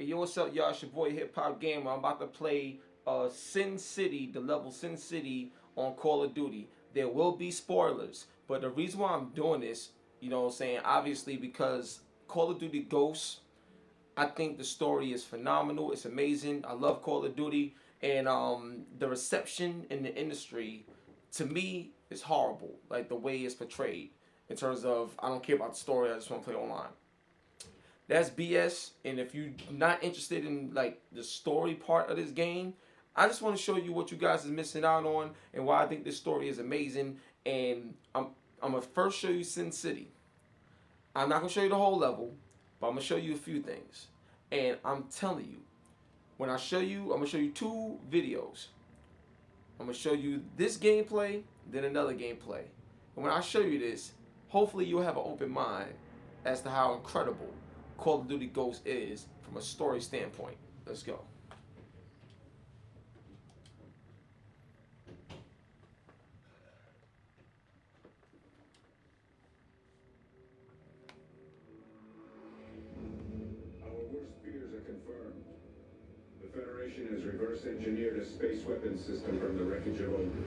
Hey, yo, what's up, y'all? It's your boy HipHopGamer. I'm about to play Sin City, the level Sin City on Call of Duty. There will be spoilers, but the reason why I'm doing this, you know what I'm saying, obviously because Call of Duty Ghosts, I think the story is phenomenal. It's amazing. I love Call of Duty, and the reception in the industry, to me, is horrible. Like the way it's portrayed in terms of I don't care about the story. I just want to play online. That's BS. And if you're not interested in like the story part of this game, I just want to show you what you guys is missing out on and why I think this story is amazing. And I'm gonna first show you Sin City. I'm not gonna show you the whole level, but I'm gonna show you a few things. And I'm telling you, when I show you, I'm gonna show you two videos. I'm gonna show you this gameplay, then another gameplay. And when I show you this, hopefully you'll have an open mind as to how incredible Call of Duty Ghosts is from a story standpoint. Let's go. Our worst fears are confirmed. The Federation has reverse engineered a space weapon system from the wreckage of Odin.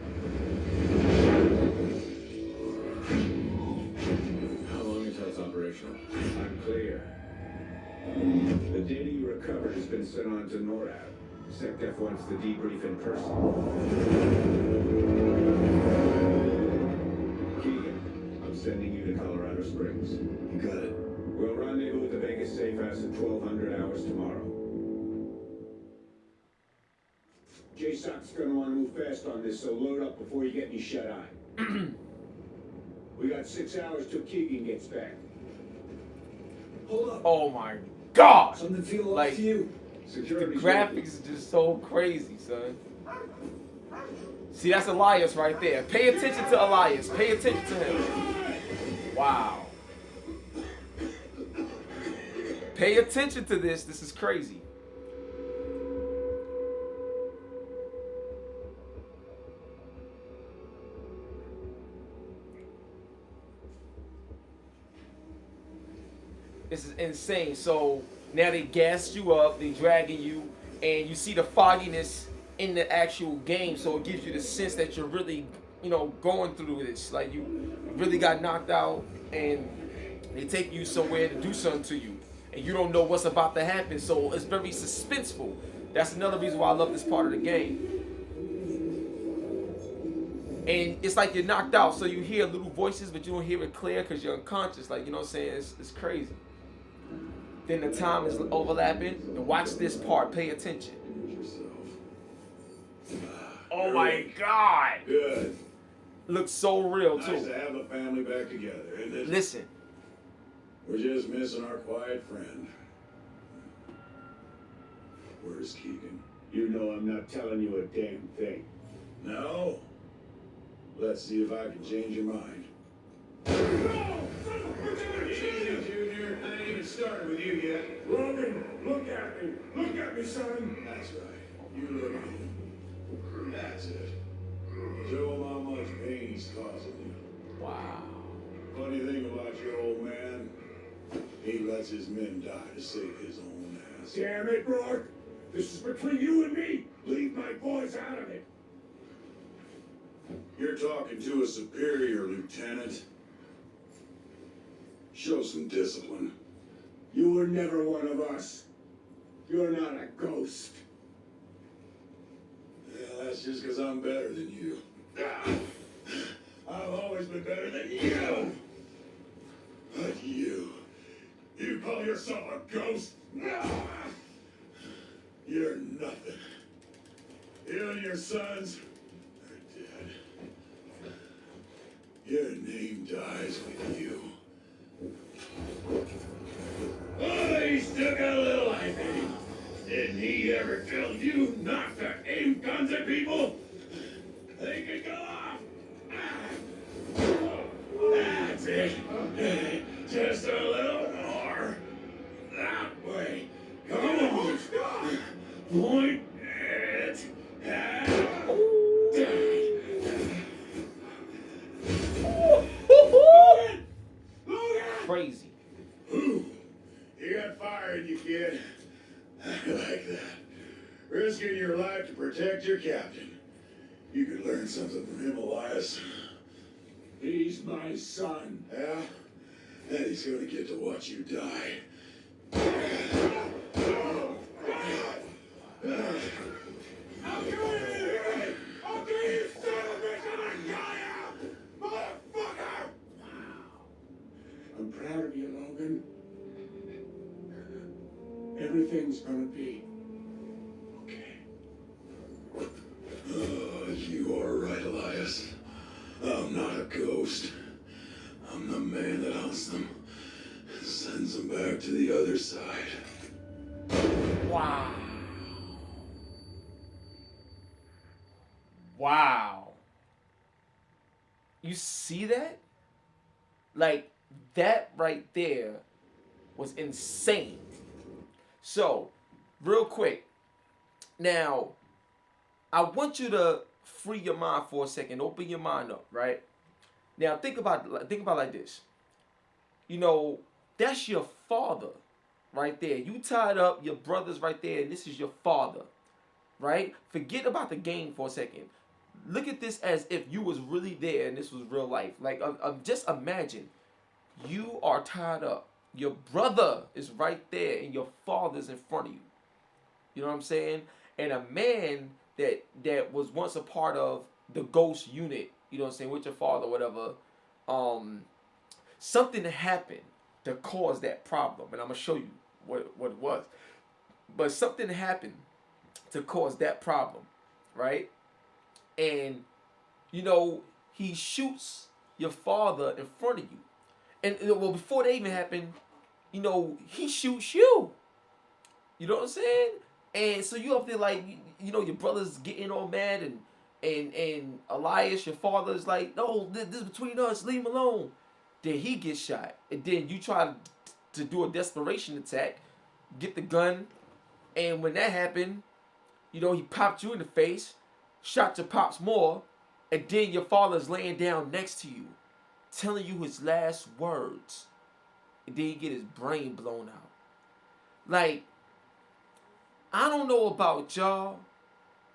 How long until it's operational? Unclear. The data you recovered has been sent on to NORAD. SecDef wants to debrief in person. Keegan, I'm sending you to Colorado Springs. You got it. We'll rendezvous at the Vegas safe house at 1200 hours tomorrow. JSOC's gonna want to move fast on this, so load up before you get any shut-eye. We got 6 hours till Keegan gets back. Hold up. Oh my God! Something feel off Like to you. the graphics is just so crazy, son. See, that's Elias right there. Pay attention to Elias. Pay attention to him. Wow. Pay attention to this. This is crazy. This is insane. So now they gassed you up, they dragging you, and you see the fogginess in the actual game. So it gives you the sense that you're really, you know, going through this. Like you really got knocked out, and they take you somewhere to do something to you, and you don't know what's about to happen. So it's very suspenseful. That's another reason why I love this part of the game. And it's like you're knocked out, so you hear little voices, but you don't hear it clear because you're unconscious. Like, you know what I'm saying? It's crazy. Then the time is overlapping. And watch this part. Pay attention. Oh my God. Good. Looks so real Nice too. to have the family back together, isn't it? Listen. We're just missing our quiet friend. Where's Keegan? You know I'm not telling you a damn thing. No? Let's see if I can change your mind. Easy, Junior. I ain't even started with you yet. Logan, look at me. Look at me, son. That's right. You look at me. That's it. Show him how much pain he's causing you. Wow. Funny thing about your old man, he lets his men die to save his own ass. Damn it, Rourke. This is between you and me. Leave my boys out of it. You're talking to a superior, Lieutenant. Show some discipline. You were never one of us. You're not a ghost. Yeah, that's just because I'm better than you. I've always been better than you. But you call yourself a ghost? You're nothing. You and your sons are dead. Your name dies with you. Oh, he still got a little life in him. Didn't he ever tell you not to aim guns at people? They could go off. That's it. Just a little more. That way. Come on. Point it at Crazy. Ooh, you got fire in you, kid. Like that. Risking your life to protect your captain. You could learn something from him, Elias. He's my son. Yeah? And he's gonna get to watch you die. I'll kill you! I'll kill you, son of a bitch! I'm gonna kill you! Motherfucker! I'm proud of you, Logan. Everything's gonna be okay. You are right, Elias. I'm not a ghost. I'm the man that hunts them and sends them back to the other side. Wow. Wow. You see that? Like, that right there was insane. So, real quick. Now, I want you to free your mind for a second. Open your mind up, right? Now, think about like this. You know, that's your father right there. You tied up, your brother's right there, and this is your father, right? Forget about the game for a second. Look at this as if you was really there and this was real life. Like, just imagine you are tied up. Your brother is right there, and your father's in front of you. You know what I'm saying? And a man that was once a part of the ghost unit, you know what I'm saying, with your father, whatever. Something happened to cause that problem, and I'm gonna show you what it was. But something happened to cause that problem, right? And you know, he shoots your father in front of you. And well, before that even happened, you know, he shoots you. You know what I'm saying? And so you up there like, you know, your brother's getting all mad, and Elias, your father's like, no, this is between us, leave him alone. Then he gets shot, and then you try to do a desperation attack, get the gun, and when that happened, you know, he popped you in the face, shot your pops more, and then your father's laying down next to you, telling you his last words, and then you get his brain blown out. Like, I don't know about y'all,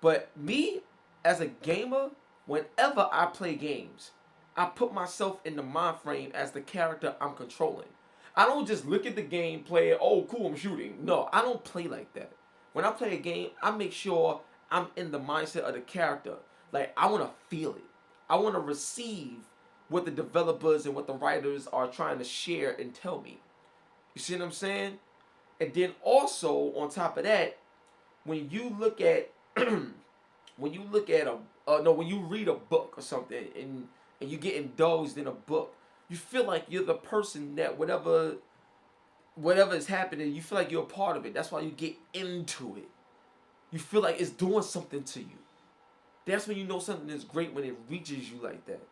but me as a gamer, whenever I play games, I put myself in the mind frame as the character I'm controlling. I don't just look at the game, play it, oh cool, I'm shooting. No, I don't play like that. When I play a game, I make sure I'm in the mindset of the character. Like, I want to feel it. I want to receive what the developers and what the writers are trying to share and tell me. You see what I'm saying? And then also, on top of that, when you look at when you look at when you read a book or something, and you get indulged in a book, you feel like you're the person that whatever is happening, you feel like you're a part of it. That's why you get into it. You feel like it's doing something to you. That's when you know something is great, when it reaches you like that.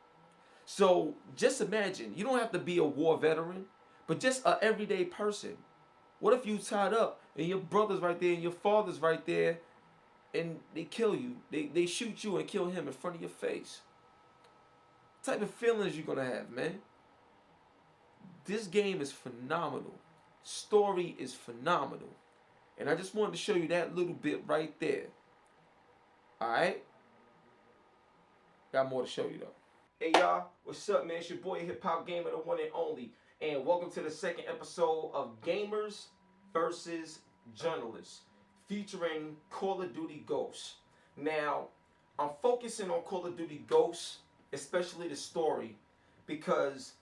So just imagine, you don't have to be a war veteran, but just an everyday person. What if you tied up and your brother's right there and your father's right there, and they kill you? They shoot you and kill him in front of your face. What type of feelings you gonna have, man? This game is phenomenal. Story is phenomenal. And I just wanted to show you that little bit right there. Alright? Got more to show you though. Hey y'all, what's up, man? It's your boy HipHopGamer, the one and only. And welcome to the second episode of Gamers versus Journalists, featuring Call of Duty Ghosts. Now, I'm focusing on Call of Duty Ghosts, especially the story, because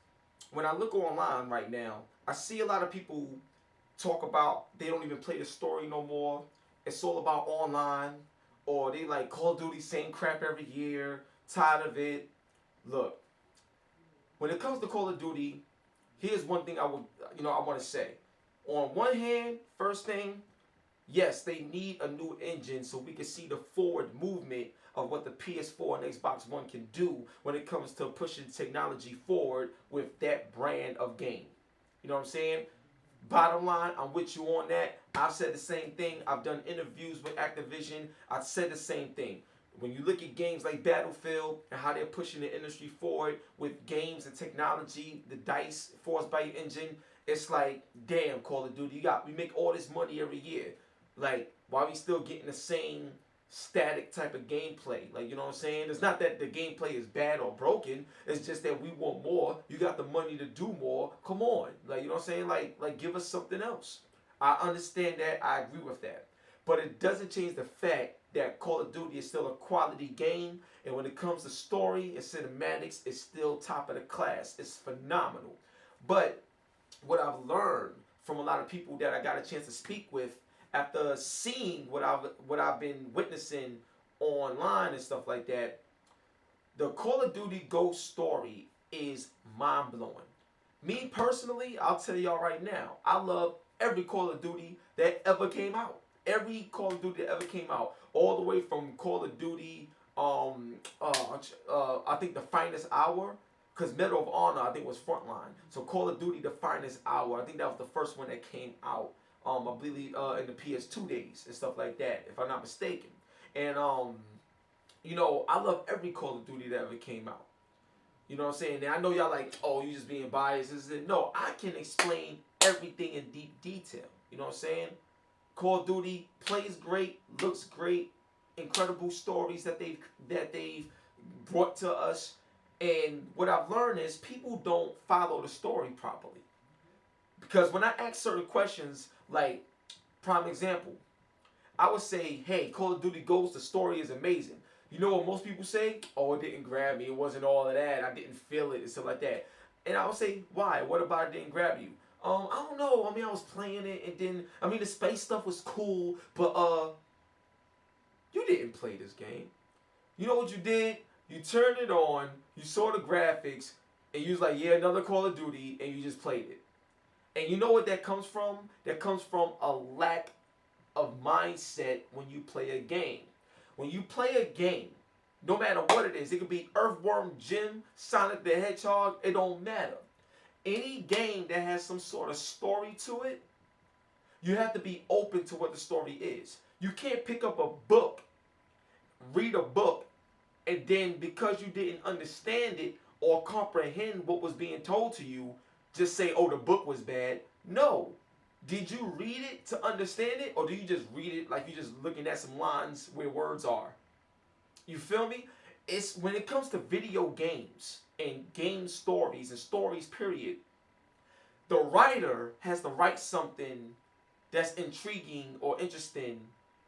when I look online right now, I see a lot of people talk about they don't even play the story no more. It's all about online, or they like Call of Duty, same crap every year, tired of it. Look, when it comes to Call of Duty, here's one thing I want to say. On one hand, first thing, yes, they need a new engine so we can see the forward movement of what the PS4 and Xbox One can do when it comes to pushing technology forward with that brand of game. You know what I'm saying? Bottom line, I'm with you on that. I've said the same thing. I've done interviews with Activision. I've said the same thing. When you look at games like Battlefield and how they're pushing the industry forward with games and technology, the DICE Force by Engine, it's like, damn, Call of Duty, we make all this money every year. Like, why we still getting the same static type of gameplay? Like, you know what I'm saying? It's not that the gameplay is bad or broken. It's just that we want more. You got the money to do more. Come on. Like, you know what I'm saying? Like give us something else. I understand that. I agree with that. But it doesn't change the fact that Call of Duty is still a quality game. And when it comes to story and cinematics, it's still top of the class. It's phenomenal. But what I've learned from a lot of people that I got a chance to speak with after seeing what I've been witnessing online and stuff like that, the Call of Duty Ghost story is mind blowing. Me personally, I'll tell y'all right now, I love every Call of Duty that ever came out. Every Call of Duty that ever came out, all the way from Call of Duty, I think the Finest Hour, because Medal of Honor I think was Frontline. So Call of Duty the Finest Hour, I think that was the first one that came out. I believe in the PS2 days and stuff like that, if I'm not mistaken. And you know, I love every Call of Duty that ever came out. You know what I'm saying? Now I know y'all like, oh, you just being biased. No, I can explain everything in deep detail. You know what I'm saying? Call of Duty plays great, looks great, incredible stories that they've brought to us. And what I've learned is people don't follow the story properly. Because when I ask certain questions, like prime example, I would say, hey, Call of Duty Ghost, the story is amazing. You know what most people say? Oh, it didn't grab me. It wasn't all of that. I didn't feel it and stuff like that. And I would say, why? What about it didn't grab you? I don't know. I mean, I was playing it and then, I mean, the space stuff was cool, but you didn't play this game. You know what you did? You turned it on, you saw the graphics, and you was like, yeah, another Call of Duty, and you just played it. And you know what that comes from? That comes from a lack of mindset when you play a game. When you play a game, no matter what it is, it could be Earthworm Jim, Sonic the Hedgehog, it don't matter. Any game that has some sort of story to it, you have to be open to what the story is. You can't pick up a book, read a book, and then because you didn't understand it or comprehend what was being told to you, just say, oh, the book was bad. No. Did you read it to understand it, or do you just read it like you're just looking at some lines where words are? You feel me? It's when it comes to video games and game stories and stories, period, the writer has to write something that's intriguing or interesting,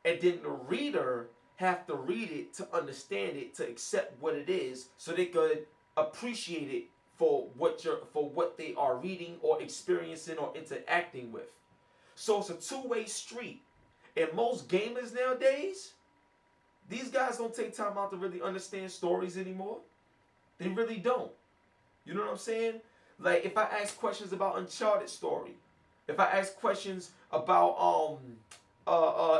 and then the reader have to read it to understand it, to accept what it is, so they could appreciate it for what they are reading or experiencing or interacting with. So it's a two-way street. And most gamers nowadays, these guys don't take time out to really understand stories anymore. They really don't. You know what I'm saying? Like if I ask questions about Uncharted story, if I ask questions about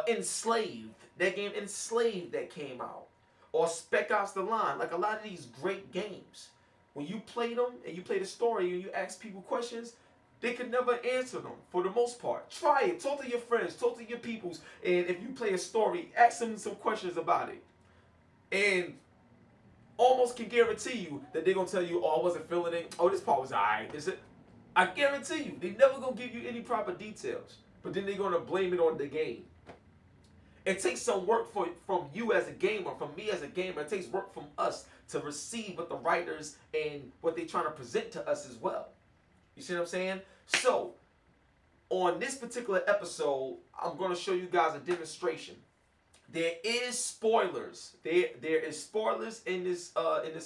Enslaved, that game Enslaved that came out, or Spec Ops: The Line, like a lot of these great games, when you play them and you play the story and you ask people questions, they could never answer them for the most part. Try it. Talk to your friends. Talk to your peoples. And if you play a story, ask them some questions about it. And almost can guarantee you that they're going to tell you, oh, I wasn't feeling it. Oh, this part was alright. Is it? I guarantee you. They're never going to give you any proper details. But then they're going to blame it on the game. It takes some work from you as a gamer, from me as a gamer. It takes work from us to receive what the writers and what they're trying to present to us as well. You see what I'm saying? So, on this particular episode, I'm going to show you guys a demonstration. There is spoilers. There is spoilers in this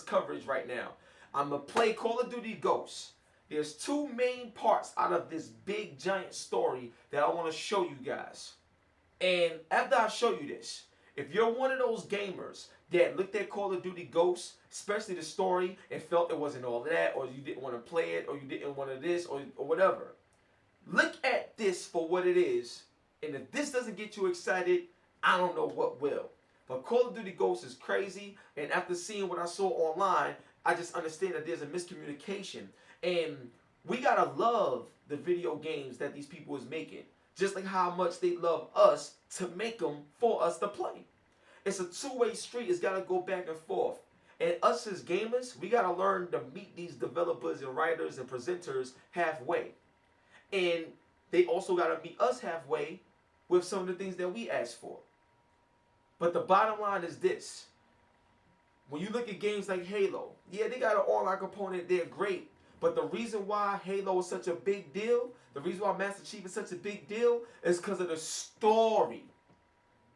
coverage right now. I'm going to play Call of Duty Ghosts. There's two main parts out of this big giant story that I want to show you guys. And after I show you this, if you're one of those gamers that looked at Call of Duty Ghosts, especially the story, and felt it wasn't all that, or you didn't want to play it, or you didn't want to this, or whatever, look at this for what it is. And if this doesn't get you excited, I don't know what will. But Call of Duty Ghosts is crazy, and after seeing what I saw online, I just understand that there's a miscommunication. And we gotta love the video games that these people is making, just like how much they love us to make them for us to play. It's a two-way street. It's got to go back and forth. And us as gamers, we got to learn to meet these developers and writers and presenters halfway. And they also got to meet us halfway with some of the things that we asked for. But the bottom line is this. When you look at games like Halo, yeah, they got an online component, they're great. But the reason why Halo is such a big deal, the reason why Master Chief is such a big deal, is because of the story.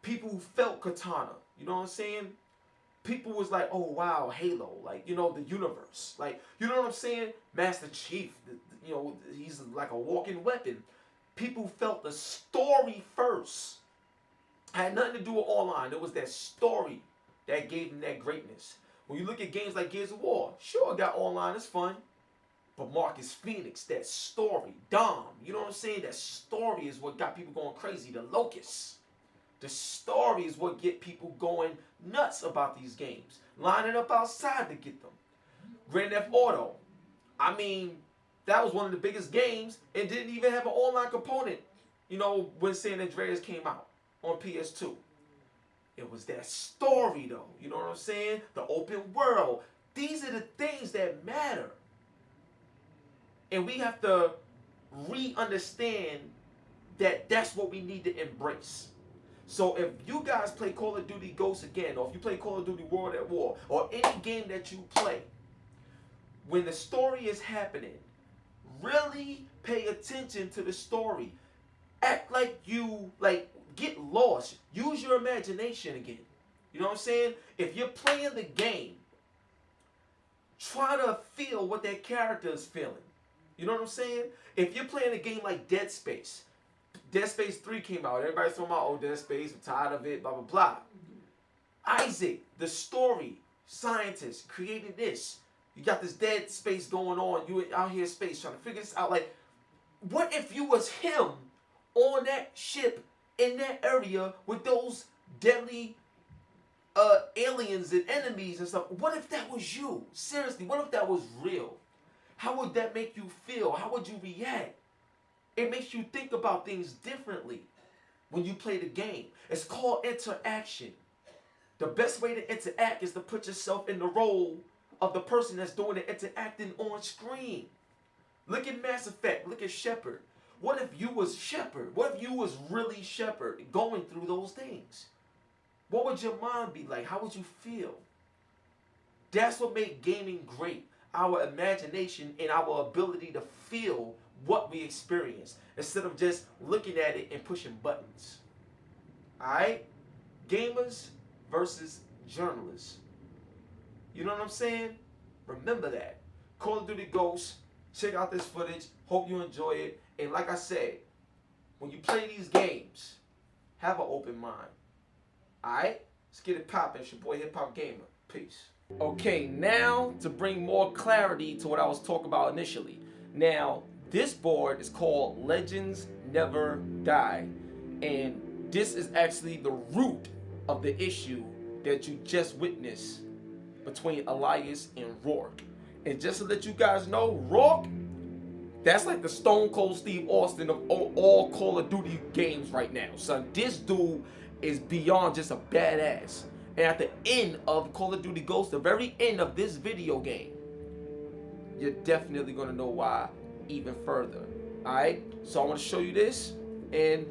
People who felt Katana, you know what I'm saying? People was like, oh wow, Halo, like, you know, the universe. Like, you know what I'm saying? Master Chief, you know, he's like a walking weapon. People felt the story first. Had nothing to do with online. It was that story that gave them that greatness. When you look at games like Gears of War, sure, it got online, it's fun. But Marcus Phoenix, that story, Dom, you know what I'm saying? That story is what got people going crazy. The Locusts. The story is what get people going nuts about these games. Lining up outside to get them. Grand Theft Auto. I mean, that was one of the biggest games and didn't even have an online component, you know, when San Andreas came out on PS2. It was that story, though. You know what I'm saying? The open world. These are the things that matter. And we have to re-understand that that's what we need to embrace. So if you guys play Call of Duty Ghosts again, or if you play Call of Duty World at War, or any game that you play, when the story is happening, really pay attention to the story. Act like you, get lost. Use your imagination again. You know what I'm saying? If you're playing the game, try to feel what that character is feeling. You know what I'm saying? If you're playing a game like Dead Space 3 came out. Everybody's talking about, oh, Dead Space, I'm tired of it, blah, blah, blah. Isaac, the story, scientist, created this. You got this Dead Space going on. You out here in space trying to figure this out. Like, what if you was him on that ship in that area with those deadly aliens and enemies and stuff? What if that was you? Seriously, what if that was real? How would that make you feel? How would you react? It makes you think about things differently when you play the game. It's called interaction. The best way to interact is to put yourself in the role of the person that's doing the interacting on screen. Look at Mass Effect. Look at Shepard. What if you was Shepard? What if you was really Shepard going through those things? What would your mind be like? How would you feel? That's what made gaming great. Our imagination and our ability to feel what we experience instead of just looking at it and pushing buttons. Alright? Gamers versus journalists. You know what I'm saying? Remember that. Call of Duty Ghosts. Check out this footage. Hope you enjoy it. And like I said, when you play these games, have an open mind. Alright? Let's get it poppin'. It's your boy HipHopGamer. Peace. Okay, now to bring more clarity to what I was talking about initially. Now, this board is called Legends Never Die. And this is actually the root of the issue that you just witnessed between Elias and Rourke. And just to let you guys know, Rourke, that's like the Stone Cold Steve Austin of all Call of Duty games right now. Son, this dude is beyond just a badass. And at the end of Call of Duty Ghosts, the very end of this video game, you're definitely going to know why even further. Alright? So I want to show you this, and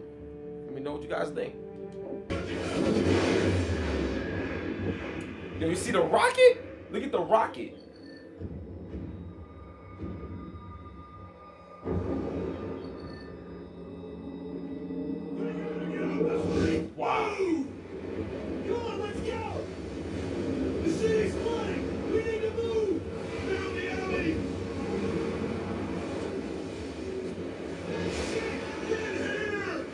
let me know what you guys think. Did you see the rocket? Look at the rocket. Wow. Come on, let's go! The city's flooding! We need to move! Down the alley! Shit! Get here!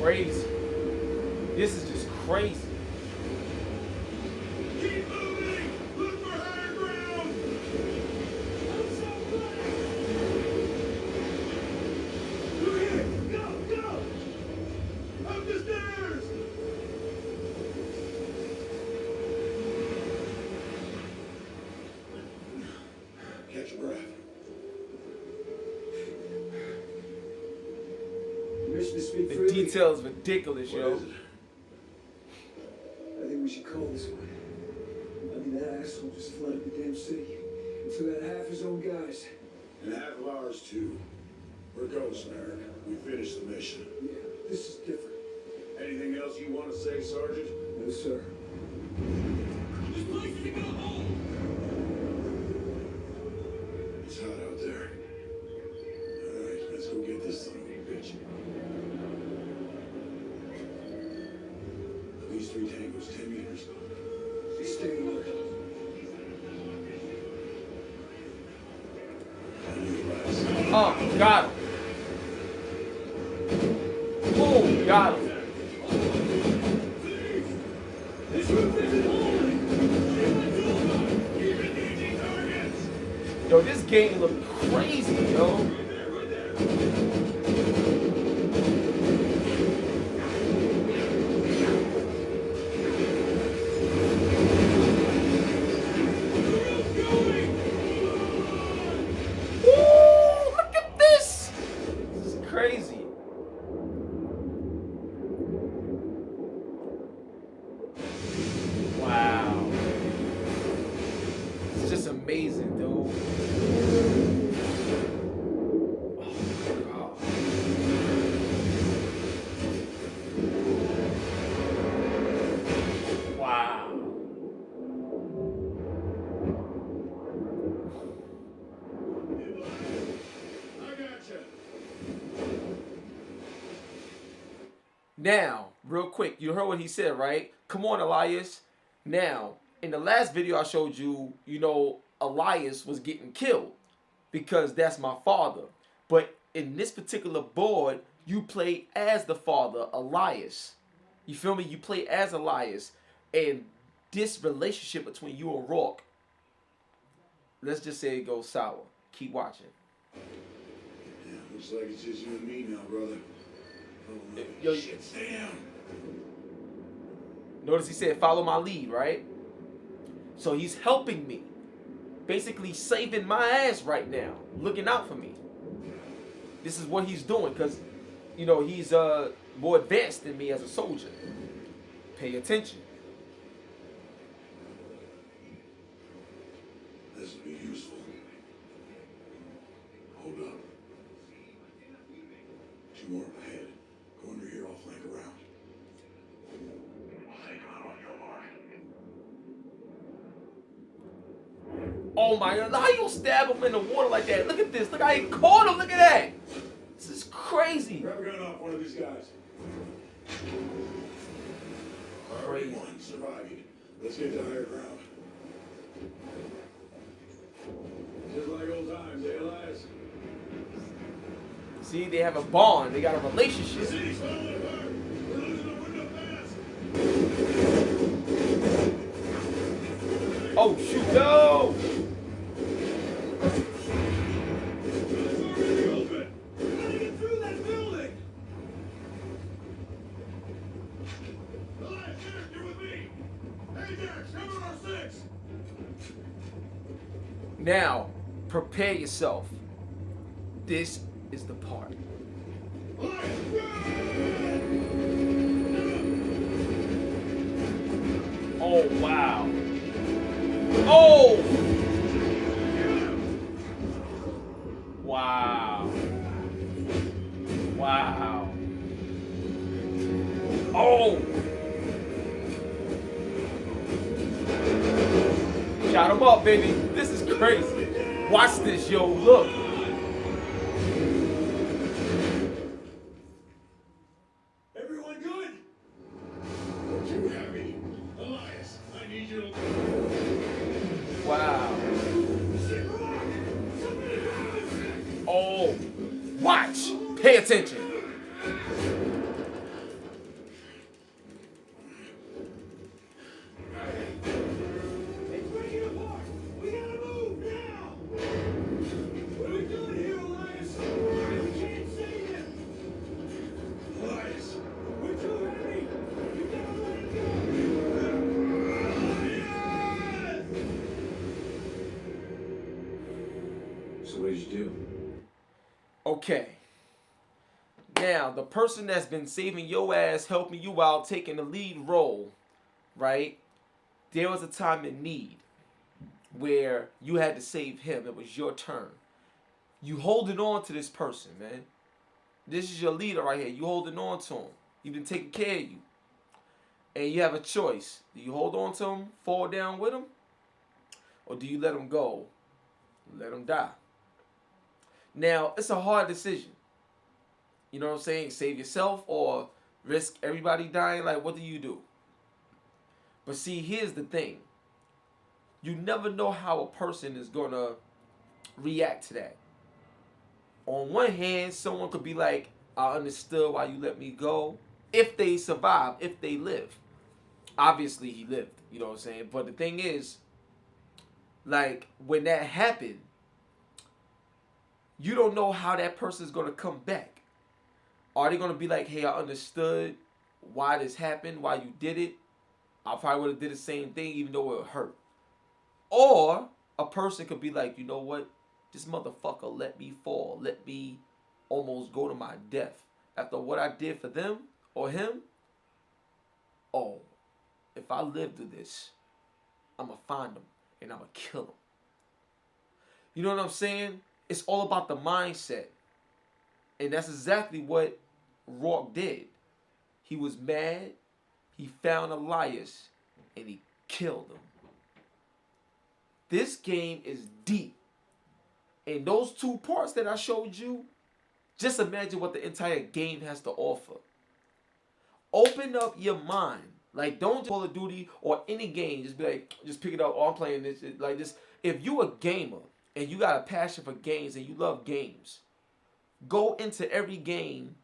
Crazy. This is just crazy. Keep moving! Look for higher ground! I'm so glad! Through here! Go! Go! Up the stairs! Catch your breath. Permission to speak The freely? detail is ridiculous, What yo. is it? I think we should call this one. I mean, that asshole just flooded the damn city and took out half his own guys. And half of ours, too. We're Ghost, Merrick. We finished the mission. Yeah, this is different. Anything else you want to say, Sergeant? No, sir. This place is gonna hold. It's hot out there. All right, let's go get this son of a bitch. At least 3 tangos, 10 meters. Stay alert. Oh, got him. Boom, got him. Yo, this game look crazy, yo. Crazy. Wow. It's just amazing, dude. Oh, God. Wow. I gotcha. Now, real quick, you heard what he said, right? Come on, Elias. Now, in the last video I showed you, you know, Elias was getting killed because that's my father. But in this particular board, you play as the father, Elias. You feel me? You play as Elias. And this relationship between you and Rourke, let's just say it goes sour. Keep watching. Yeah, looks like it's just you and me now, brother. Oh, Yo, shit, stay down. Notice he said, follow my lead, right? So he's helping me. Basically saving my ass right now. Looking out for me. This is what he's doing because, you know, he's more advanced than me as a soldier. Pay attention. This will be useful. Hold up. 2 more up ahead. Go under here, I'll flank around. I'll take out on your mark. Oh my God, how you stab him in the water like that? Look at this. Look how he caught him. Look at that. This is crazy. Grab a gun off one of these guys. Crazy. One surviving. Let's get to higher ground. Just like old times, eh, Elias? See, they have a bond. They got a The relationship. city's falling apart. We're losing the window fast. Oh, shoot. No. It's already open. We gotta get through that building. Elias, Derek, you're with me. Hey, Derek, cover our 6. Now, prepare yourself. This is the part. Oh, wow. Oh! Wow. Wow. Oh! Shot him up, baby. This is crazy. Watch this, yo. Look. Everyone good? We're too heavy. Elias, I need you to... Wow. Oh. Watch. Pay attention. It's breaking apart. We gotta move now. What are we doing here, Elias? We can't save him. Elias, we're too heavy. You gotta let it go. So what did you do? Okay. Now, the person that's been saving your ass, helping you out, taking the lead role, right? There was a time in need where you had to save him. It was your turn. You holding on to this person, man. This is your leader right here. You holding on to him. He's been taking care of you. And you have a choice. Do you hold on to him, fall down with him? Or do you let him go? Let him die. Now, it's a hard decision. You know what I'm saying? Save yourself or risk everybody dying? Like, what do you do? But see, here's the thing. You never know how a person is going to react to that. On one hand, someone could be like, I understood why you let me go. If they survive, if they live. Obviously, he lived. You know what I'm saying? But the thing is, like, when that happened, you don't know how that person is going to come back. Are they going to be like, hey, I understood why this happened, why you did it. I probably would have did the same thing even though it hurt. Or a person could be like, you know what? This motherfucker let me fall. Let me almost go to my death. After what I did for them or him, oh, if I live through this, I'm going to find him and I'm going to kill him. You know what I'm saying? It's all about the mindset. And that's exactly what Rourke did. He was mad. He found Elias and he killed him. This game is deep. And those 2 parts that I showed you, just imagine what the entire game has to offer. Open up your mind. Like, don't just Call of Duty or any game. Just be like, just pick it up. Oh, I'm playing this. Like this. If you a gamer and you got a passion for games and you love games, go into every game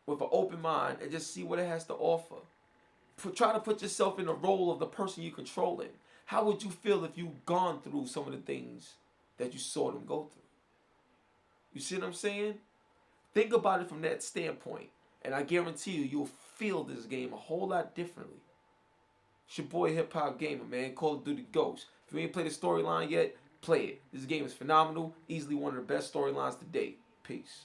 with an open mind and just see what it has to offer. Try to put yourself in the role of the person you're controlling. How would you feel if you've gone through some of the things that you saw them go through? You see what I'm saying? Think about it from that standpoint. And I guarantee you, you'll feel this game a whole lot differently. It's your boy HipHopGamer, man. Call of Duty Ghost. If you ain't played the storyline yet, play it. This game is phenomenal. Easily one of the best storylines to date. Peace.